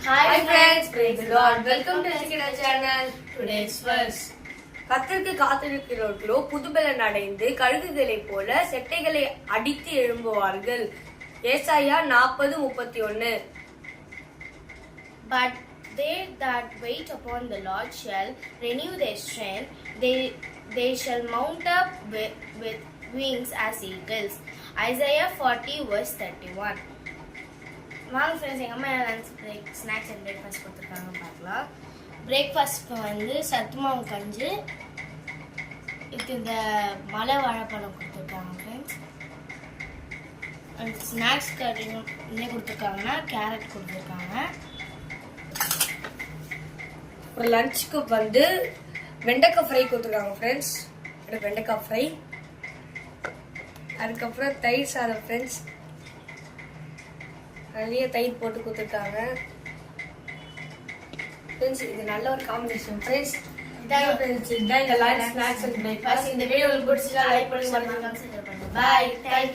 Hi friends, praise the Lord. Welcome to Shikida channel. Today's verse. கர்த்தருக்கு காத்திருக்கிறவர்களோ புதுபலன் அடைந்து கழுகுகளைப் போல செட்டைகளை அடித்து எழும்புவார்கள். ஏசாயா 40:31. But they that wait upon the Lord shall renew their strength. They shall mount up with wings as eagles. Isaiah 40:31. வாங்க friends, எங்கள் அம்மா lunch break snacks and breakfast கொடுத்துருக்காங்க பார்க்கலாம். பிரேக்ஃபாஸ்ட்க்கு வந்து சத்து மாவு கஞ்சி, இதுக்கு இந்த மலை வாழைப்பழம் கொடுத்துருக்காங்க ஃப்ரெண்ட்ஸ். ஸ்நாக்ஸ்க்கு என்ன கொடுத்துருக்காங்கன்னா கேரட் கொடுத்துருக்காங்க. ஒரு லஞ்சுக்கு வந்து வெண்டைக்காய் ஃப்ரை கொடுத்துருக்காங்க ஃப்ரெண்ட்ஸ். வெண்டைக்காய் ஃப்ரை, அதுக்கப்புறம் தயிர் சாதம் ஃப்ரெண்ட்ஸ். நிறைய தயிர் போட்டு கொடுத்துருக்காங்க ஃப்ரெண்ட்ஸ். இது நல்ல ஒரு காம்பினேஷன் ஃப்ரெண்ட்ஸ். இந்த வீடியோ உங்களுக்கு பிடிச்சா லைக் பண்ணுங்க, பாய். தேங்க்யூ.